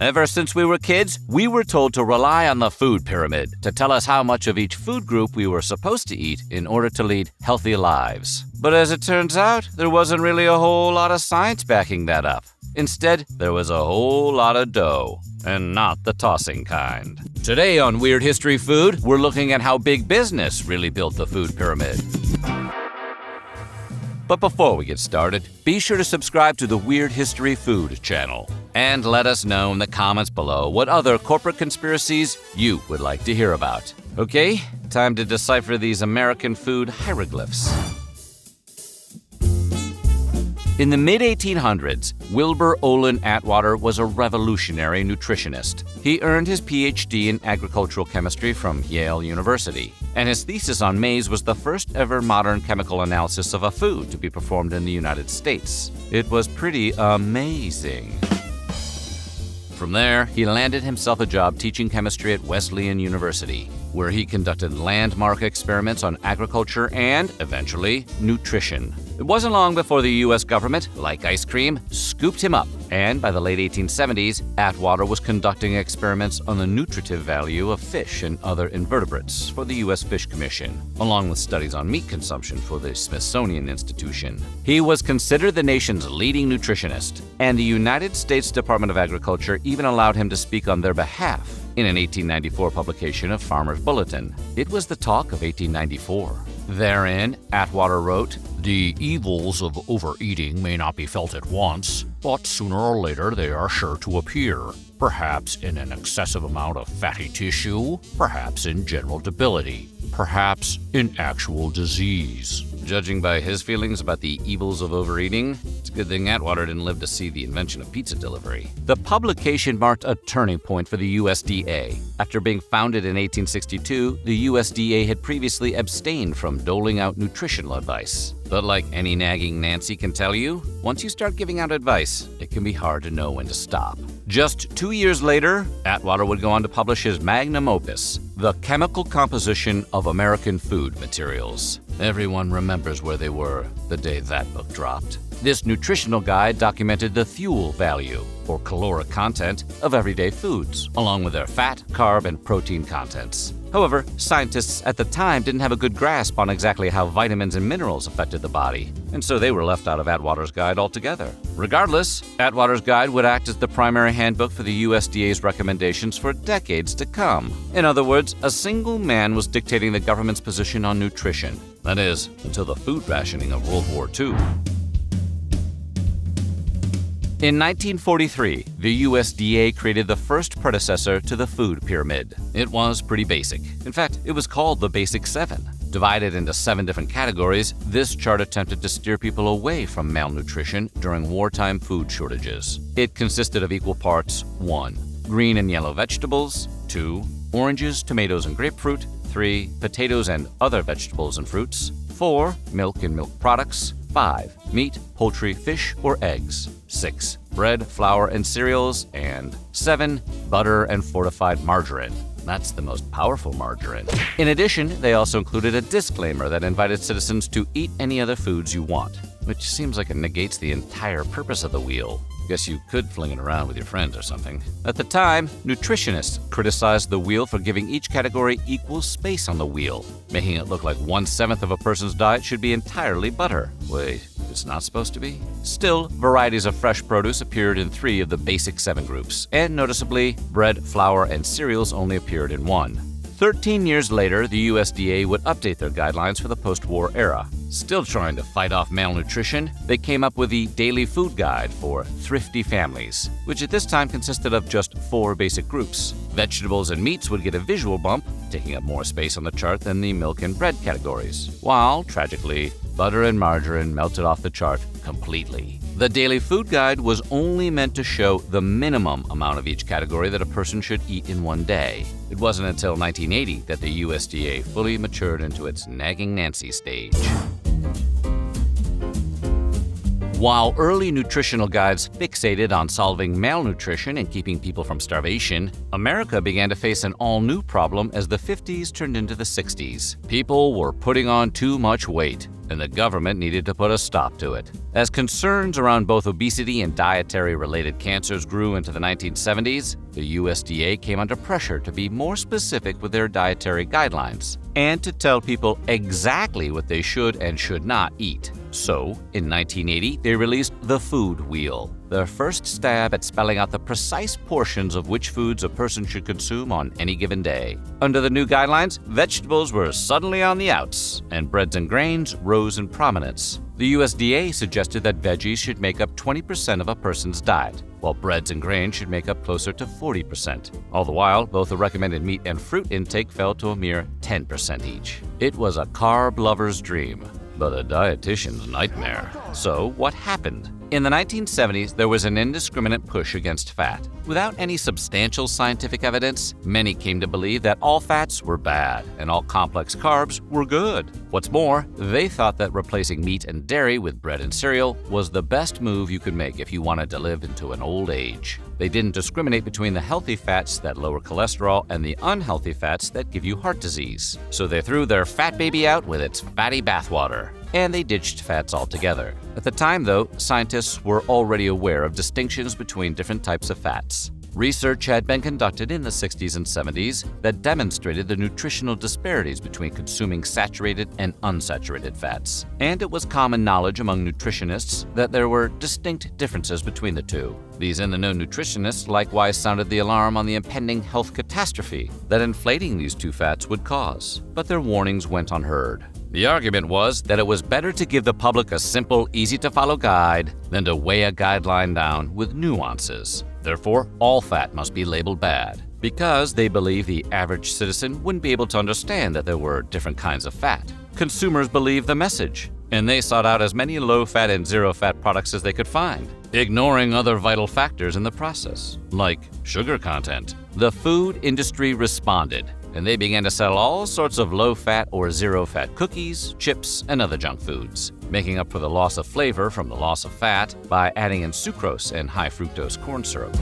Ever since we were kids, we were told to rely on the food pyramid to tell us how much of each food group we were supposed to eat in order to lead healthy lives. But as it turns out, there wasn't really a whole lot of science backing that up. Instead, there was a whole lot of dough, and not the tossing kind. Today on Weird History Food, we're looking at how big business really built the food pyramid. But before we get started, be sure to subscribe to the Weird History Food channel. And let us know in the comments below what other corporate conspiracies you would like to hear about. Okay, time to decipher these American food hieroglyphs. In the mid-1800s, Wilbur Olin Atwater was a revolutionary nutritionist. He earned his PhD in agricultural chemistry from Yale University, and his thesis on maize was the first ever modern chemical analysis of a food to be performed in the United States. It was pretty amazing. From there, he landed himself a job teaching chemistry at Wesleyan University, where he conducted landmark experiments on agriculture and, eventually, nutrition. It wasn't long before the U.S. government, like ice cream, scooped him up, and by the late 1870s, Atwater was conducting experiments on the nutritive value of fish and other invertebrates for the U.S. Fish Commission, along with studies on meat consumption for the Smithsonian Institution. He was considered the nation's leading nutritionist, and the United States Department of Agriculture even allowed him to speak on their behalf in an 1894 publication of Farmer's Bulletin. It was the talk of 1894. Therein, Atwater wrote, "The evils of overeating may not be felt at once, but sooner or later they are sure to appear, perhaps in an excessive amount of fatty tissue, perhaps in general debility, perhaps in actual disease." Judging by his feelings about the evils of overeating, it's a good thing Atwater didn't live to see the invention of pizza delivery. The publication marked a turning point for the USDA. After being founded in 1862, the USDA had previously abstained from doling out nutritional advice. But like any nagging Nancy can tell you, once you start giving out advice, it can be hard to know when to stop. Just 2 years later, Atwater would go on to publish his magnum opus, The Chemical Composition of American Food Materials. Everyone remembers where they were the day that book dropped. This nutritional guide documented the fuel value, or caloric content, of everyday foods, along with their fat, carb, and protein contents. However, scientists at the time didn't have a good grasp on exactly how vitamins and minerals affected the body, and so they were left out of Atwater's guide altogether. Regardless, Atwater's guide would act as the primary handbook for the USDA's recommendations for decades to come. In other words, a single man was dictating the government's position on nutrition. That is, until the food rationing of World War II. In 1943, the USDA created the first predecessor to the food pyramid. It was pretty basic. In fact, it was called the Basic 7. Divided into 7 different categories, this chart attempted to steer people away from malnutrition during wartime food shortages. It consisted of equal parts: 1. Green and yellow vegetables, 2. Oranges, tomatoes, and grapefruit, 3. Potatoes and other vegetables and fruits, 4. Milk and milk products, 5. Meat, poultry, fish, or eggs, 6. Bread, flour, and cereals, and 7. Butter and fortified margarine. That's the most powerful margarine. In addition, they also included a disclaimer that invited citizens to eat any other foods you want, which seems like it negates the entire purpose of the wheel. Guess you could fling it around with your friends or something. At the time, nutritionists criticized the wheel for giving each category equal space on the wheel, making it look like 1/7 of a person's diet should be entirely butter. Wait, it's not supposed to be? Still, varieties of fresh produce appeared in 3 of the basic 7 groups, and noticeably, bread, flour, and cereals only appeared in 1. 13 years later, the USDA would update their guidelines for the post-war era. Still trying to fight off malnutrition, they came up with the Daily Food Guide for Thrifty Families, which at this time consisted of just 4 basic groups. Vegetables and meats would get a visual bump, taking up more space on the chart than the milk and bread categories, while, tragically, butter and margarine melted off the chart completely. The Daily Food Guide was only meant to show the minimum amount of each category that a person should eat in one day. It wasn't until 1980 that the USDA fully matured into its nagging Nancy stage. While early nutritional guides fixated on solving malnutrition and keeping people from starvation, America began to face an all-new problem as the 50s turned into the 60s. People were putting on too much weight, and the government needed to put a stop to it. As concerns around both obesity and dietary-related cancers grew into the 1970s, the USDA came under pressure to be more specific with their dietary guidelines and to tell people exactly what they should and should not eat. So, in 1980, they released the Food Wheel, their first stab at spelling out the precise portions of which foods a person should consume on any given day. Under the new guidelines, vegetables were suddenly on the outs, and breads and grains rose in prominence. The USDA suggested that veggies should make up 20% of a person's diet, while breads and grains should make up closer to 40%. All the while, both the recommended meat and fruit intake fell to a mere 10% each. It was a carb lover's dream, but a dietitian's nightmare. So, what happened? In the 1970s, there was an indiscriminate push against fat. Without any substantial scientific evidence, many came to believe that all fats were bad and all complex carbs were good. What's more, they thought that replacing meat and dairy with bread and cereal was the best move you could make if you wanted to live into an old age. They didn't discriminate between the healthy fats that lower cholesterol and the unhealthy fats that give you heart disease. So they threw their fat baby out with its fatty bathwater, and they ditched fats altogether. At the time, though, scientists were already aware of distinctions between different types of fats. Research had been conducted in the 60s and 70s that demonstrated the nutritional disparities between consuming saturated and unsaturated fats. And it was common knowledge among nutritionists that there were distinct differences between the two. These in-the-know nutritionists likewise sounded the alarm on the impending health catastrophe that inflating these two fats would cause. But their warnings went unheard. The argument was that it was better to give the public a simple, easy-to-follow guide than to weigh a guideline down with nuances. Therefore, all fat must be labeled bad, because they believed the average citizen wouldn't be able to understand that there were different kinds of fat. Consumers believed the message, and they sought out as many low-fat and zero-fat products as they could find, ignoring other vital factors in the process, like sugar content. The food industry responded, and they began to sell all sorts of low-fat or zero-fat cookies, chips, and other junk foods, making up for the loss of flavor from the loss of fat by adding in sucrose and high-fructose corn syrup.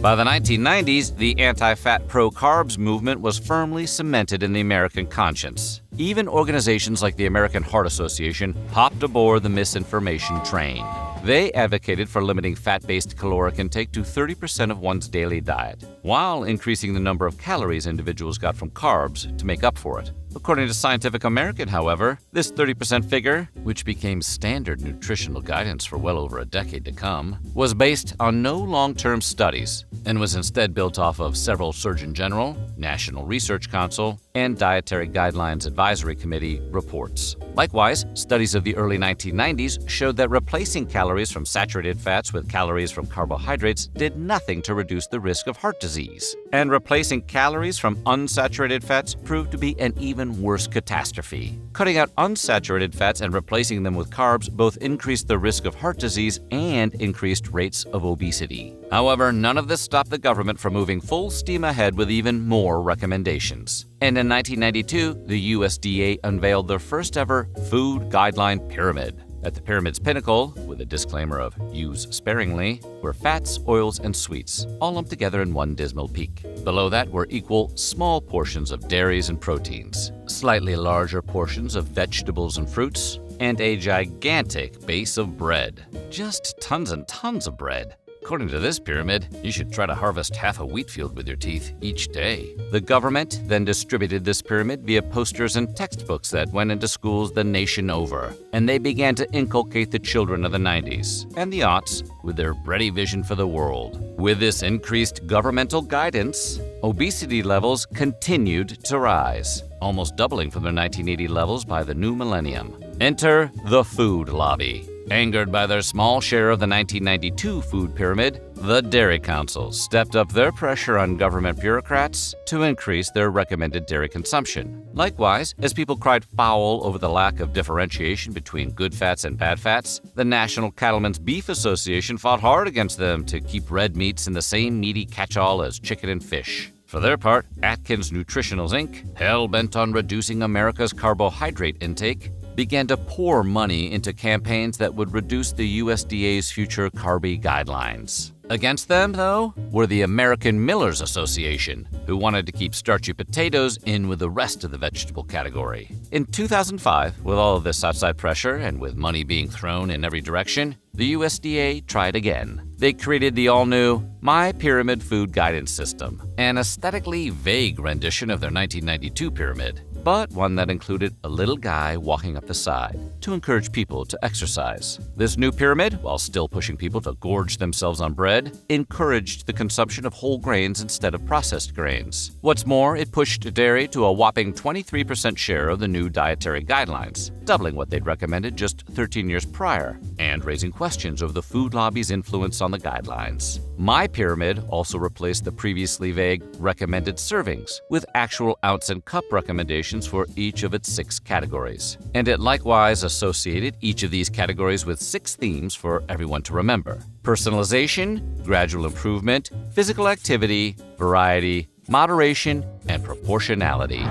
By the 1990s, the anti-fat pro-carbs movement was firmly cemented in the American conscience. Even organizations like the American Heart Association hopped aboard the misinformation train. They advocated for limiting fat-based caloric intake to 30% of one's daily diet, while increasing the number of calories individuals got from carbs to make up for it. According to Scientific American, however, this 30% figure, which became standard nutritional guidance for well over a decade to come, was based on no long-term studies and was instead built off of several Surgeon General, National Research Council, and Dietary Guidelines Advisory Committee reports. Likewise, studies of the early 1990s showed that replacing calories from saturated fats with calories from carbohydrates did nothing to reduce the risk of heart disease. And replacing calories from unsaturated fats proved to be an even worse catastrophe. Cutting out unsaturated fats and replacing them with carbs both increased the risk of heart disease and increased rates of obesity. However, none of this stopped the government from moving full steam ahead with even more recommendations. And in 1992, the USDA unveiled their first ever food guideline pyramid. At the pyramid's pinnacle, with a disclaimer of use sparingly, were fats, oils, and sweets, all lumped together in one dismal peak. Below that were equal small portions of dairies and proteins, slightly larger portions of vegetables and fruits, and a gigantic base of bread. Just tons and tons of bread. According to this pyramid, you should try to harvest half a wheat field with your teeth each day. The government then distributed this pyramid via posters and textbooks that went into schools the nation over, and they began to inculcate the children of the 90s and the aughts with their bready vision for the world. With this increased governmental guidance, obesity levels continued to rise, almost doubling from their 1980 levels by the new millennium. Enter the food lobby. Angered by their small share of the 1992 food pyramid, the Dairy Council stepped up their pressure on government bureaucrats to increase their recommended dairy consumption. Likewise, as people cried foul over the lack of differentiation between good fats and bad fats, the National Cattlemen's Beef Association fought hard against them to keep red meats in the same meaty catch-all as chicken and fish. For their part, Atkins Nutritionals Inc., hell-bent on reducing America's carbohydrate intake, began to pour money into campaigns that would reduce the USDA's future CARB guidelines. Against them, though, were the American Millers Association, who wanted to keep starchy potatoes in with the rest of the vegetable category. In 2005, with all of this outside pressure and with money being thrown in every direction, the USDA tried again. They created the all-new MyPyramid Food Guidance System, an aesthetically vague rendition of their 1992 pyramid, but one that included a little guy walking up the side to encourage people to exercise. This new pyramid, while still pushing people to gorge themselves on bread, encouraged the consumption of whole grains instead of processed grains. What's more, it pushed dairy to a whopping 23% share of the new dietary guidelines, doubling what they'd recommended just 13 years prior, and raising questions over the food lobby's influence on the guidelines. MyPyramid also replaced the previously vague recommended servings with actual ounce and cup recommendations for each of its 6 categories. And it likewise associated each of these categories with 6 themes for everyone to remember: personalization, gradual improvement, physical activity, variety, moderation, and proportionality.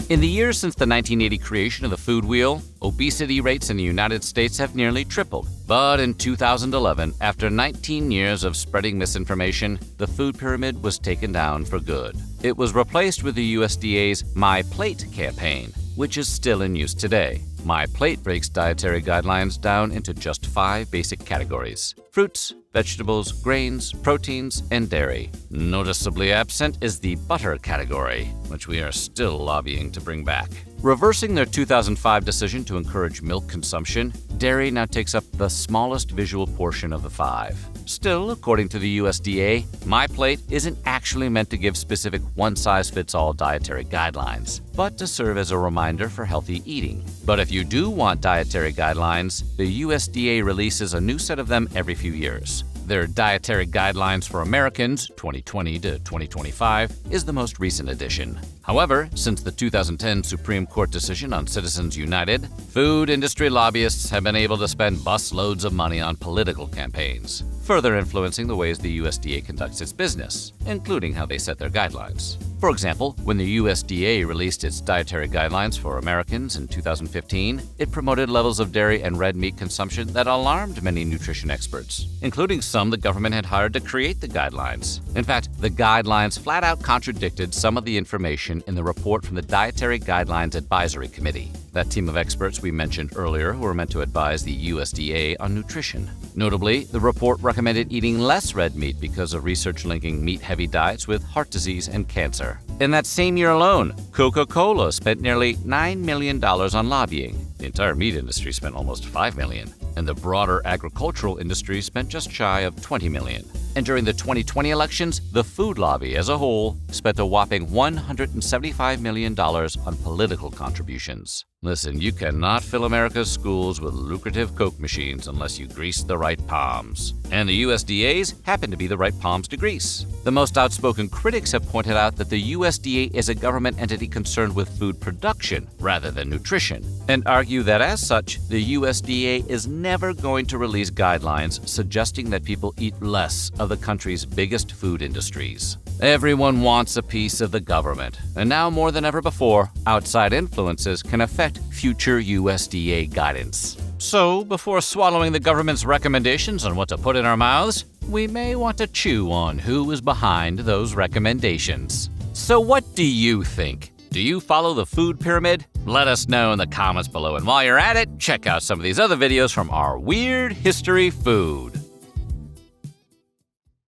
In the years since the 1980 creation of the food wheel, obesity rates in the United States have nearly tripled. But in 2011, after 19 years of spreading misinformation, the food pyramid was taken down for good. It was replaced with the USDA's MyPlate campaign, which is still in use today. MyPlate breaks dietary guidelines down into just 5 basic categories: fruits, vegetables, grains, proteins, and dairy. Noticeably absent is the butter category, which we are still lobbying to bring back. Reversing their 2005 decision to encourage milk consumption, dairy now takes up the smallest visual portion of the 5. Still, according to the USDA, MyPlate isn't actually meant to give specific one-size-fits-all dietary guidelines, but to serve as a reminder for healthy eating. But if you do want dietary guidelines, the USDA releases a new set of them every few years. Their Dietary Guidelines for Americans 2020 to 2025 is the most recent edition. However, since the 2010 Supreme Court decision on Citizens United, food industry lobbyists have been able to spend busloads of money on political campaigns, further influencing the ways the USDA conducts its business, including how they set their guidelines. For example, when the USDA released its dietary guidelines for Americans in 2015, it promoted levels of dairy and red meat consumption that alarmed many nutrition experts, including some the government had hired to create the guidelines. In fact, the guidelines flat out contradicted some of the information in the report from the Dietary Guidelines Advisory Committee, that team of experts we mentioned earlier who were meant to advise the USDA on nutrition. Notably, the report recommended eating less red meat because of research linking meat-heavy diets with heart disease and cancer. In that same year alone, Coca-Cola spent nearly $9 million on lobbying. The entire meat industry spent almost $5 million, and the broader agricultural industry spent just shy of $20 million. And during the 2020 elections, the food lobby as a whole spent a whopping $175 million on political contributions. Listen, you cannot fill America's schools with lucrative Coke machines unless you grease the right palms. And the USDA's happen to be the right palms to grease. The most outspoken critics have pointed out that the USDA is a government entity concerned with food production rather than nutrition, and argue that as such, the USDA is never going to release guidelines suggesting that people eat less of the country's biggest food industries. Everyone wants a piece of the government, and now more than ever before, outside influences can affect future USDA guidance. So, before swallowing the government's recommendations on what to put in our mouths, we may want to chew on who is behind those recommendations. So what do you think? Do you follow the food pyramid? Let us know in the comments below, and while you're at it, check out some of these other videos from our Weird History Food.